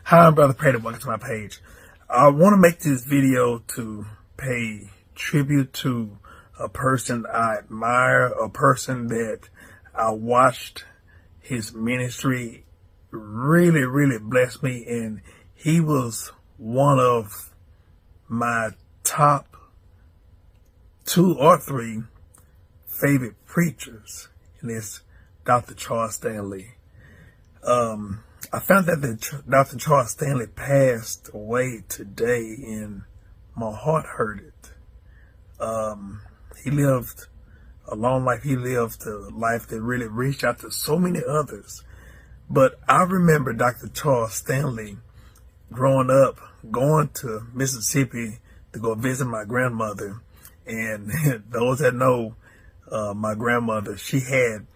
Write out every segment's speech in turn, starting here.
Hi, I'm Brother Prater. Welcome to my page. I want to make this video to pay tribute to a person I admire, a person that I watched his ministry really blessed me, and he was one of my top 2 or 3 favorite preachers, and it's Dr. Charles Stanley. I found that Dr. Charles Stanley passed away today, and my heart hurted. He lived a long life. He lived a life that really reached out to so many others. But I remember Dr. Charles Stanley growing up, going to Mississippi to go visit my grandmother. And those that know my grandmother, she had,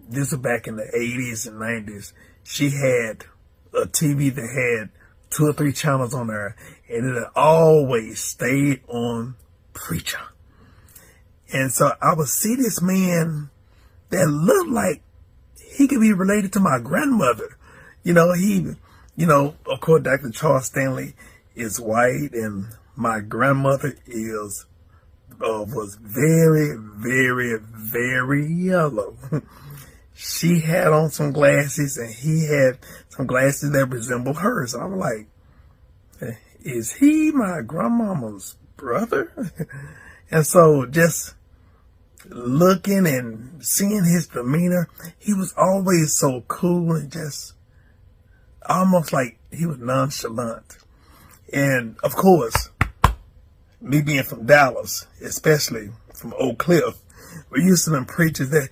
this was back in the 80s and 90s, she had a TV that had 2 or 3 channels on there, and it always stayed on preacher. And so I would see this man that looked like he could be related to my grandmother. Of course, Dr. Charles Stanley is white, and my grandmother was very yellow. She had on some glasses, and he had some glasses that resembled hers. I was like, is he my grandmama's brother? And so just looking and seeing his demeanor, he was always so cool and just almost like he was nonchalant. And of course, me being from Dallas, especially from Oak Cliff, we used to them preachers that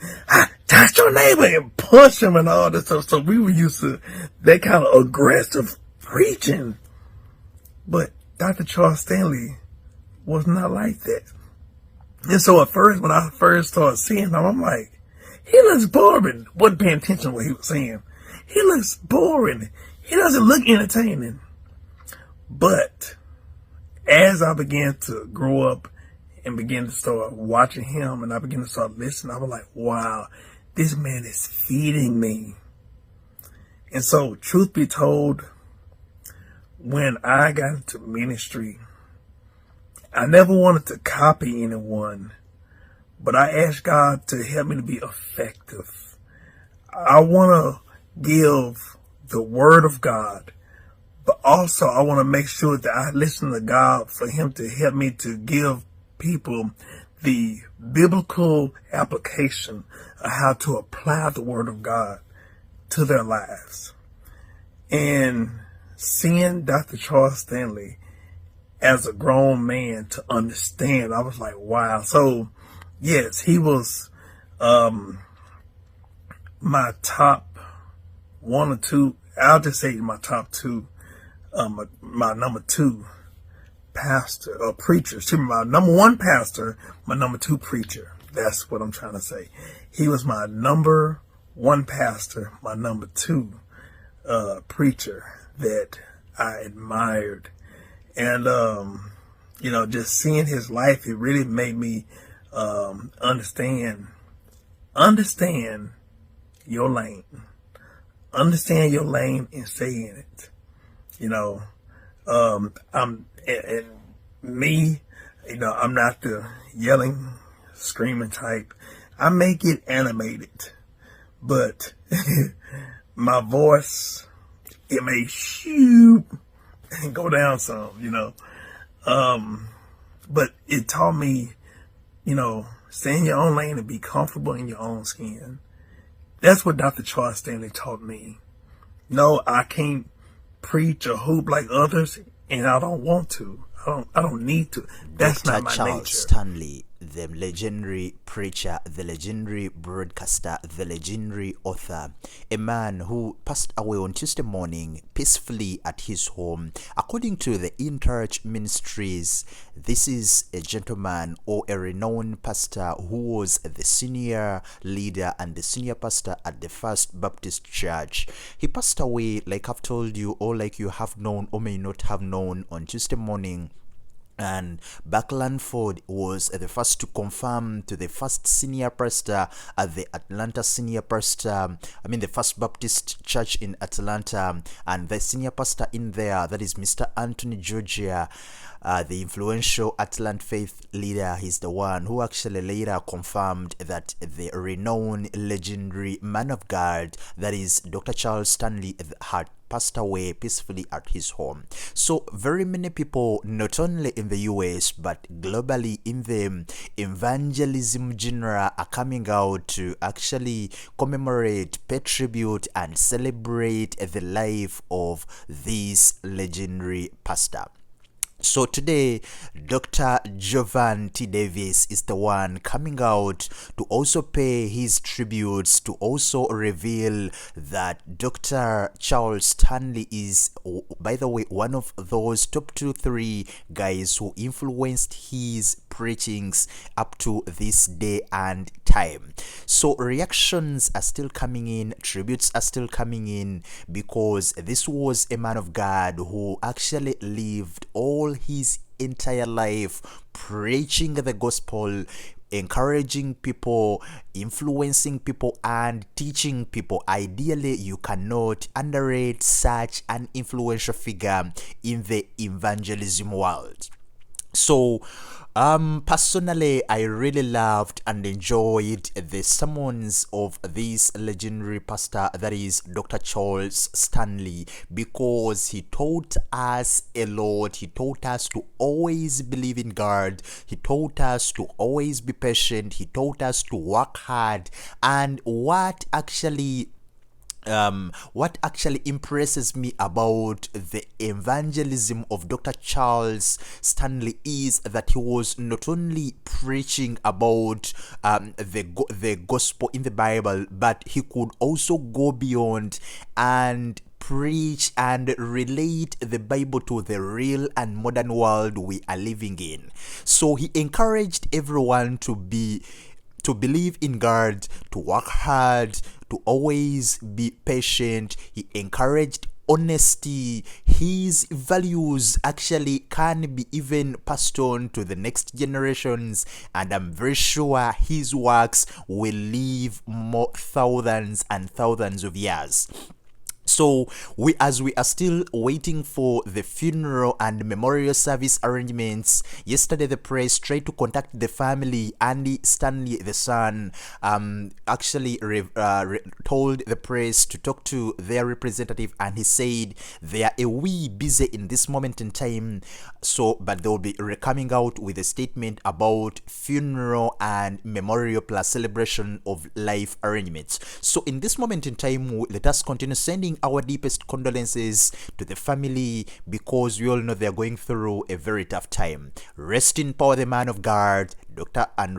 touch your neighbor and punch him and all this stuff. So we were used to that kind of aggressive preaching. But Dr. Charles Stanley was not like that. And so at first, when I first started seeing him, I'm like, he looks boring. Wasn't paying attention to what he was saying. He looks boring. He doesn't look entertaining. But as I began to grow up and began to start watching him, and I began to start listening, I was like, wow, this man is feeding me. And so, truth be told, when I got into ministry, I never wanted to copy anyone, but I asked God to help me to be effective. I want to give the word of God, but also I want to make sure that I listen to God for him to help me to give people the biblical application of how to apply the word of God to their lives. And seeing Dr. Charles Stanley as a grown man to understand, I was like, wow. So yes, he was my top 1 or 2, I'll just say my top 2, my number 2 pastor or preacher. My number 1 pastor, my number 2 preacher. That's what I'm trying to say. He was my number 1 pastor, my number 2 preacher that I admired. And just seeing his life, it really made me understand your lane. Understand your lane and stay in it. I'm not the yelling, screaming type. I may get animated, but my voice, it may shoot and go down some, but it taught me, stay in your own lane and be comfortable in your own skin. That's what Dr. Charles Stanley taught me. No, I can't preach or hoop like others, and I don't want to. I don't need to. That's Dr. not my Charles nature. Stanley, the legendary preacher, the legendary broadcaster, the legendary author, a man who passed away on Tuesday morning peacefully at his home. According to the intouchministries, this is a gentleman or a renowned pastor who was the senior leader and the senior pastor at the First Baptist Church. He passed away, like I've told you, or like you have known or may not have known, on Tuesday morning And Backlandford was the first to confirm to the first senior pastor at the Atlanta senior pastor, the First Baptist Church in Atlanta, and the senior pastor in there, that is Mr. Anthony Georgia, the influential Atlanta faith leader. He's the one who actually later confirmed that the renowned legendary man of God, that is Dr. Charles Stanley, had passed away peacefully at his home. So very many people, not only in the US but globally in the evangelism genre, are coming out to actually commemorate, pay tribute, and celebrate the life of this legendary pastor. So today, Dr. Jovan T. Davis is the one coming out to also pay his tributes, to also reveal that Dr. Charles Stanley is, by the way, one of those top 2-3 guys who influenced his preachings up to this day and time. So reactions are still coming in, tributes are still coming in, because this was a man of God who actually lived all his entire life preaching the gospel, encouraging people, influencing people, and teaching people. Ideally, you cannot underrate such an influential figure in the evangelism world. So personally, I really loved and enjoyed the sermons of this legendary pastor, that is Dr. Charles Stanley, because he taught us a lot. He taught us to always believe in God. He taught us to always be patient. He taught us to work hard. And what actually impresses me about the evangelism of Dr. Charles Stanley is that he was not only preaching about the gospel in the Bible, but he could also go beyond and preach and relate the Bible to the real and modern world we are living in. So he encouraged everyone to believe in God, to work hard, to always be patient. He encouraged honesty. His values actually can be even passed on to the next generations, and I'm very sure his works will live more thousands and thousands of years. So as we are still waiting for the funeral and memorial service arrangements, yesterday the press tried to contact the family. Andy Stanley, the son, actually told the press to talk to their representative, and he said they are a wee busy in this moment in time. So, but they will be coming out with a statement about funeral and memorial plus celebration of life arrangements. So in this moment in time, let us continue sending our deepest condolences to the family, because we all know they are going through a very tough time. Rest in power, the man of God, Dr. and